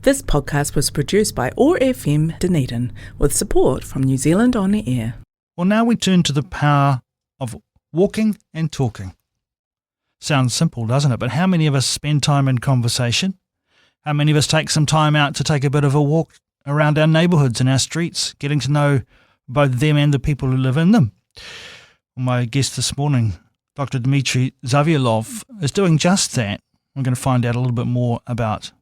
This podcast was produced by OAR FM Dunedin with support from New Zealand On Air. Well, now we turn to the power of walking and talking. Sounds simple, doesn't it? But how many of us spend time in conversation? How many of us take some time out to take a bit of a walk around our neighbourhoods and our streets, getting to know both them and the people who live in them? My guest this morning, Dr. Dmitry Zavialov, is doing just that. We're going to find out a little bit more about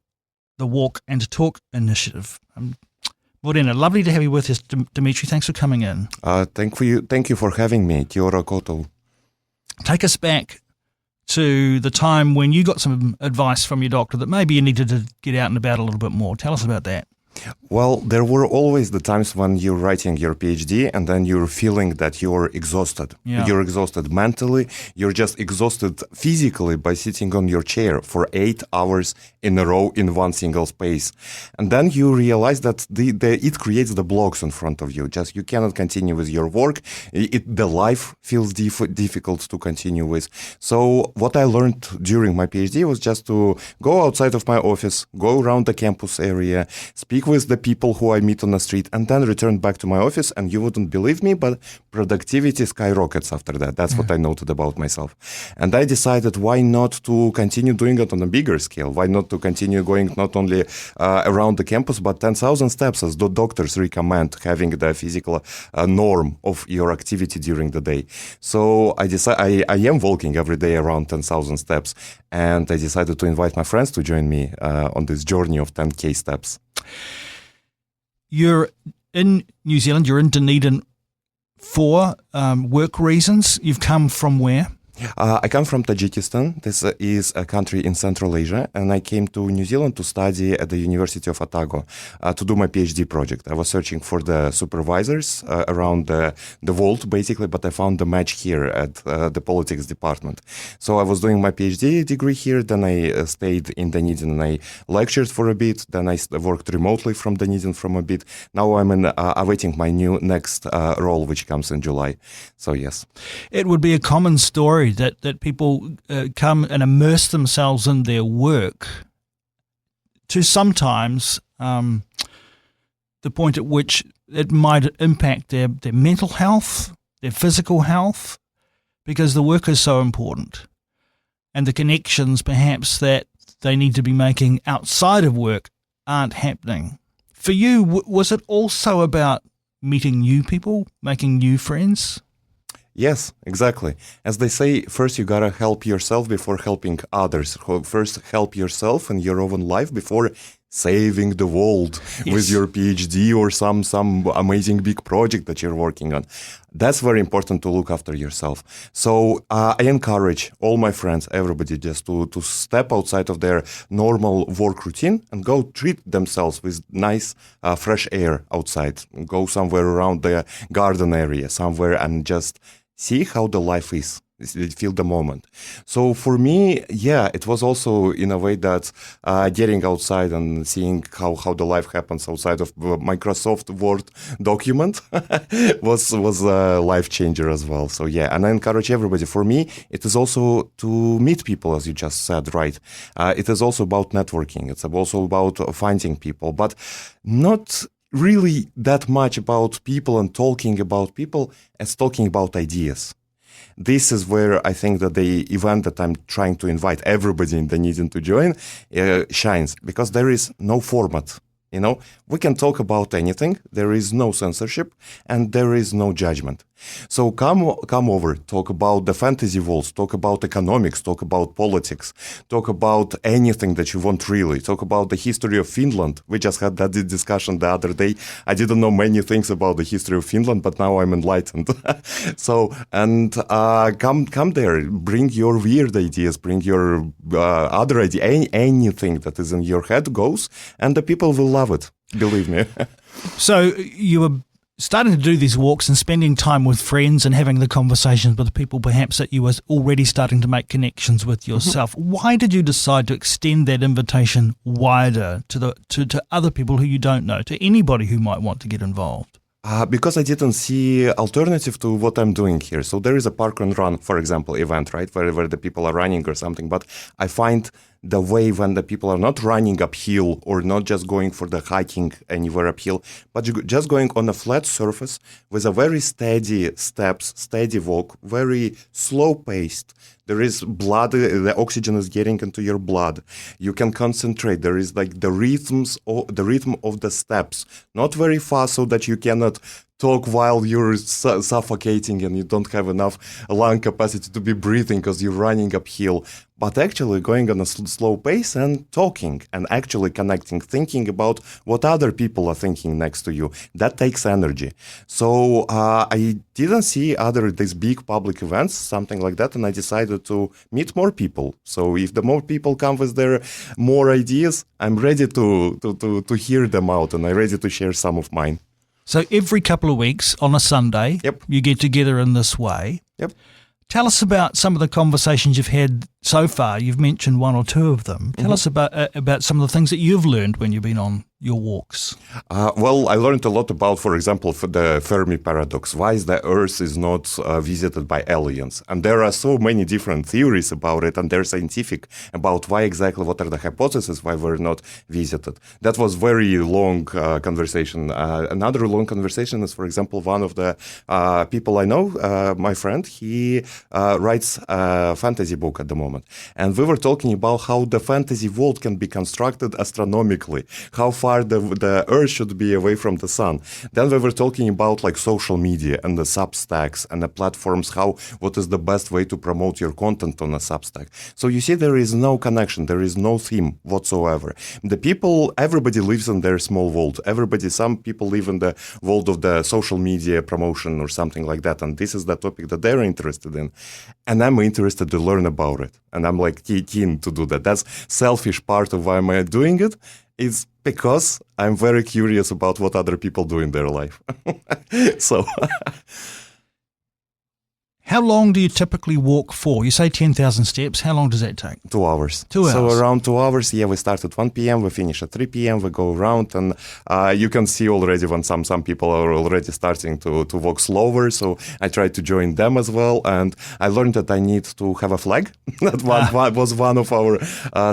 the Walk and Talk initiative. Morena, lovely to have you with us, Dmitry. Thanks for coming in. Thank you for having me. Kia ora koutou. Take us back to the time when you got some advice from your doctor that maybe you needed to get out and about a little bit more. Tell us about that. Well, there were always the times when you're writing your PhD and then you're feeling that you're exhausted. Yeah. You're exhausted mentally. You're just exhausted physically by sitting on your chair for 8 hours in a row in one single space. And then you realize that it creates the blocks in front of you. Just you cannot continue with your work. The life feels difficult to continue with. So what I learned during my PhD was just to go outside of my office, go around the campus area, speak with the people who I meet on the street, and then return back to my office. And you wouldn't believe me, but productivity skyrockets after that. That's what I noted about myself. And I decided why not to continue doing it on a bigger scale? Why not to continue going not only around the campus, but 10,000 steps, as the doctors recommend, having the physical norm of your activity during the day. So I am walking every day around 10,000 steps, and I decided to invite my friends to join me on this journey of 10K steps. You're in New Zealand, you're in Dunedin for work reasons. You've come from where? I come from Tajikistan. This is a country in Central Asia, and I came to New Zealand to study at the University of Otago to do my PhD project. I was searching for the supervisors around the world, basically, but I found the match here at the politics department. So I was doing my PhD degree here, then I stayed in Dunedin and I lectured for a bit, then I worked remotely from Dunedin from a bit. Now I'm awaiting my next role, which comes in July. So yes. It would be a common story that people come and immerse themselves in their work to sometimes the point at which it might impact their mental health, their physical health, because the work is so important. And the connections perhaps that they need to be making outside of work aren't happening. For you, was it also about meeting new people, making new friends? Yes, exactly. As they say, first you gotta help yourself before helping others. First help yourself in your own life before saving the world with your PhD or some amazing big project that you're working on. That's very important to look after yourself. So I encourage all my friends, everybody, just to step outside of their normal work routine and go treat themselves with nice fresh air outside. Go somewhere around the garden area, somewhere, and just see how the life is. Feel the moment. So for me, yeah, it was also in a way that getting outside and seeing how the life happens outside of Microsoft Word document was a life changer as well. So yeah, and I encourage everybody. For me, it is also to meet people, as you just said, right? It is also about networking. It's also about finding people, but not really that much about people and talking about people as talking about ideas. This is where I think that the event that I'm trying to invite everybody in Dunedin to join shines, because there is no format. You know, we can talk about anything. There is no censorship and there is no judgment. So come over, talk about the fantasy worlds, talk about economics, talk about politics, talk about anything that you want really. Talk about the history of Finland. We just had that discussion the other day. I didn't know many things about the history of Finland, but now I'm enlightened. So, and come there, bring your weird ideas, bring your other idea, anything that is in your head goes, and the people will love it. Believe me. So you were starting to do these walks and spending time with friends and having the conversations with people perhaps that you were already starting to make connections with yourself. Mm-hmm. Why did you decide to extend that invitation wider to other people who you don't know, to anybody who might want to get involved? Because I didn't see alternative to what I'm doing here. So there is a park and run, for example, event, right, where the people are running or something. But I find the way when the people are not running uphill or not just going for the hiking anywhere uphill, but just going on a flat surface with a very steady steps, steady walk, very slow paced. There is blood, the oxygen is getting into your blood. You can concentrate. There is like the rhythm of the steps, not very fast so that you cannot talk while you're suffocating and you don't have enough lung capacity to be breathing because you're running uphill, but actually going on a slow pace and talking and actually connecting, thinking about what other people are thinking next to you. That takes energy. So I didn't see these big public events, something like that, and I decided to meet more people. So if the more people come with their more ideas, I'm ready to hear them out, and I'm ready to share some of mine. So every couple of weeks on a Sunday, Yep. you get together in this way. Yep. Tell us about some of the conversations you've had so far. You've mentioned one or two of them. Tell us about some of the things that you've learned when you've been on your walks. Well, I learned a lot about, for example, the Fermi paradox. Why is the Earth is not visited by aliens? And there are so many different theories about it, and they're scientific about why exactly, what are the hypotheses, why we're not visited. That was very long conversation. Another long conversation is, for example, one of the people I know, my friend, he writes a fantasy book at the moment. And we were talking about how the fantasy world can be constructed astronomically, how far the Earth should be away from the sun. Then we were talking about like social media and the Substacks and the platforms, what is the best way to promote your content on a Substack. So you see, there is no connection, there is no theme whatsoever. The people, everybody lives in their small world. Some people live in the world of the social media promotion or something like that, and this is the topic that they're interested in. And I'm interested to learn about it. And I'm like keen to do that. That's selfish part of why am I doing it. It's because I'm very curious about what other people do in their life. So, how long do you typically walk for? You say 10,000 steps. How long does that take? 2 hours. 2 hours. So around 2 hours, we start at 1 p.m., we finish at 3 p.m., we go around, and you can see already when some people are already starting to walk slower, so I try to join them as well, and I learned that I need to have a flag. That was one of our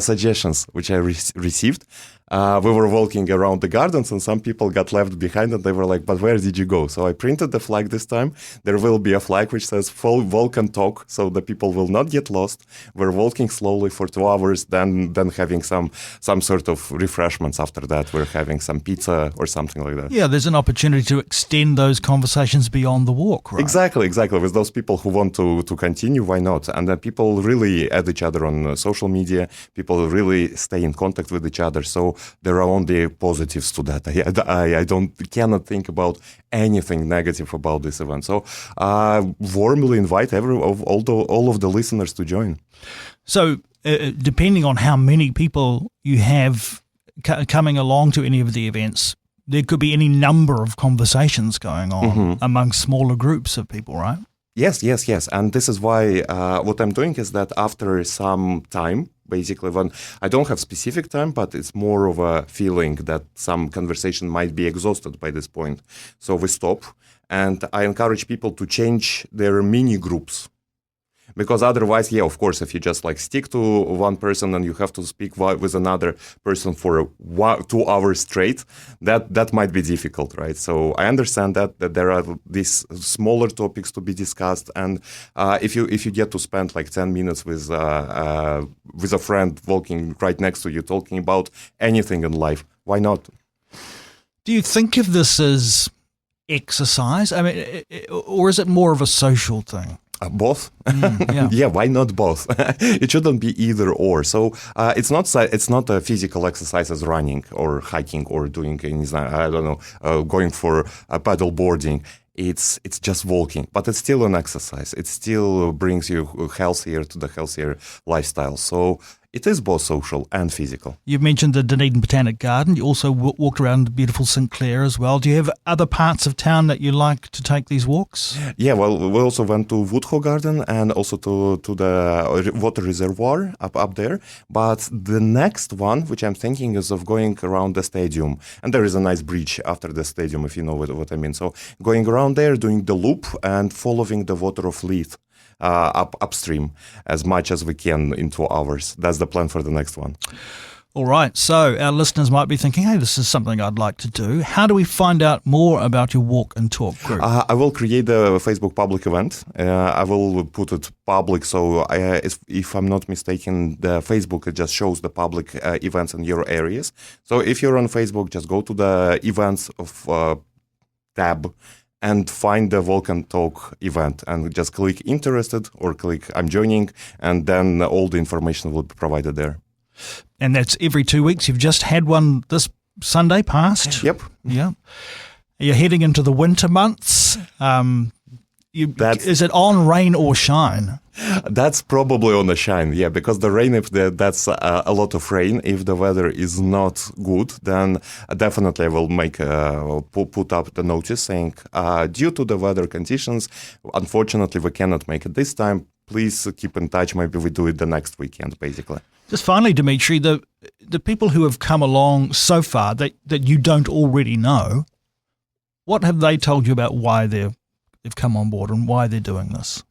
suggestions, which I received. We were walking around the gardens and some people got left behind and they were like, but where did you go? So I printed the flag this time. There will be a flag which says walk and talk, so the people will not get lost. We're walking slowly for 2 hours, then having some sort of refreshments after that. We're having some pizza or something like that. Yeah, there's an opportunity to extend those conversations beyond the walk, right? Exactly. With those people who want to continue, why not? And then people really add each other on social media. People really stay in contact with each other. So there are only positives to that. I cannot think about anything negative about this event. So warmly invite all of the listeners to join. So depending on how many people you have coming along to any of the events, there could be any number of conversations going on among smaller groups of people, right? Yes. And this is why what I'm doing is that after some time, basically when I don't have specific time, but it's more of a feeling that some conversation might be exhausted by this point. So we stop, and I encourage people to change their mini groups. Because otherwise, of course, if you just like stick to one person and you have to speak with another person for 2 hours straight, that might be difficult, right? So I understand that there are these smaller topics to be discussed, and if you get to spend like 10 minutes with a friend walking right next to you, talking about anything in life, why not? Do you think of this as exercise? I mean, or is it more of a social thing? Both. Yeah. Why not both? It shouldn't be either or. So it's not a physical exercise as running or hiking or doing going for paddle boarding. It's just walking, but it's still an exercise. It still brings you to the healthier lifestyle. So it is both social and physical. You've mentioned the Dunedin Botanic Garden. You also walked around the beautiful St. Clair as well. Do you have other parts of town that you like to take these walks? Yeah, well, we also went to Woodhoe Garden and also to the water reservoir up there. But the next one, which I'm thinking, is of going around the stadium. And there is a nice bridge after the stadium, if you know what I mean. So going around there, doing the loop and following the water of Leith. upstream as much as we can in 2 hours. That's the plan for the next one. All right, so our listeners might be thinking, hey, this is something I'd like to do. How do we find out more about your Walk and Talk group? I will create a Facebook public event. I will put it public, so if I'm not mistaken, the Facebook it just shows the public events in your areas. So if you're on Facebook, just go to the events of tab and find the Walk and Talk event and just click interested or click I'm joining, and then all the information will be provided there. And that's every 2 weeks. You've just had one this Sunday past. Yep. Yeah. You're heading into the winter months. Is it on rain or shine? That's probably on the shine, yeah, because the rain, if that's a lot of rain, if the weather is not good, then definitely I will put up the notice saying, due to the weather conditions, unfortunately we cannot make it this time. Please keep in touch. Maybe we do it the next weekend, basically. Just finally, Dimitri, the people who have come along so far that you don't already know, what have they told you about why they've come on board and why they're doing this?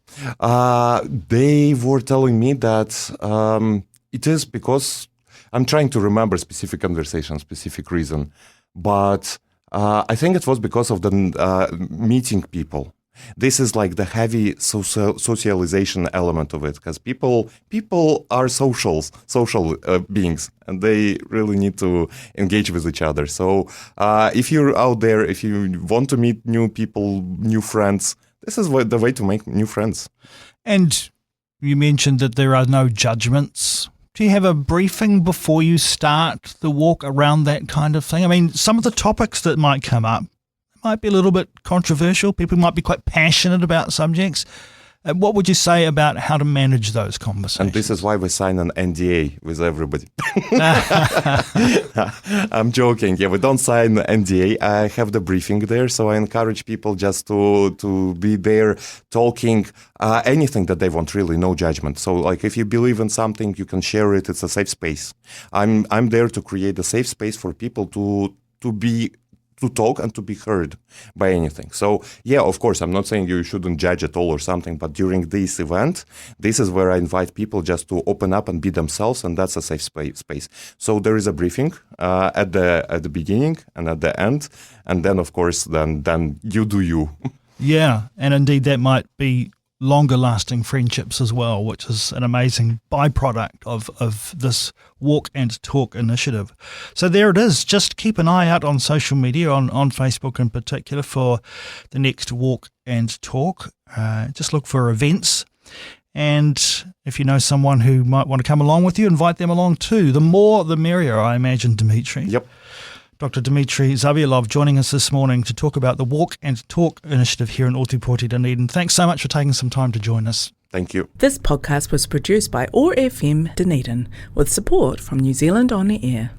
They were telling me that it is because I'm trying to remember specific conversation, specific reason, but I think it was because of the meeting people. This is like the heavy socialization element of it, because people are social beings, and they really need to engage with each other. So if you're out there, if you want to meet new people, new friends, this is the way to make new friends. And you mentioned that there are no judgments. Do you have a briefing before you start the walk around that kind of thing? I mean, some of the topics that might come up might be a little bit controversial. People might be quite passionate about subjects. What would you say about how to manage those conversations? And this is why we sign an NDA with everybody. I'm joking. Yeah, we don't sign an NDA. I have the briefing there, so I encourage people just to be there talking anything that they want, really, no judgment. So like if you believe in something, you can share it. It's a safe space. I'm there to create a safe space for people to talk and to be heard by anything. So yeah, of course, I'm not saying you shouldn't judge at all or something, but during this event, this is where I invite people just to open up and be themselves, and that's a safe space. So there is a briefing at the beginning and at the end, and then of course, then you do you. Yeah, and indeed that might be longer lasting friendships as well, which is an amazing byproduct of this Walk and Talk initiative. So there it is. Just keep an eye out on social media, on Facebook in particular, for the next Walk and Talk. Just look for events. And if you know someone who might want to come along with you, invite them along too. The more, the merrier, I imagine, Dimitri. Yep. Dr. Dimitri Zavialov joining us this morning to talk about the Walk and Talk initiative here in Ōtepoti, Dunedin. Thanks so much for taking some time to join us. Thank you. This podcast was produced by OAR FM Dunedin with support from New Zealand On Air.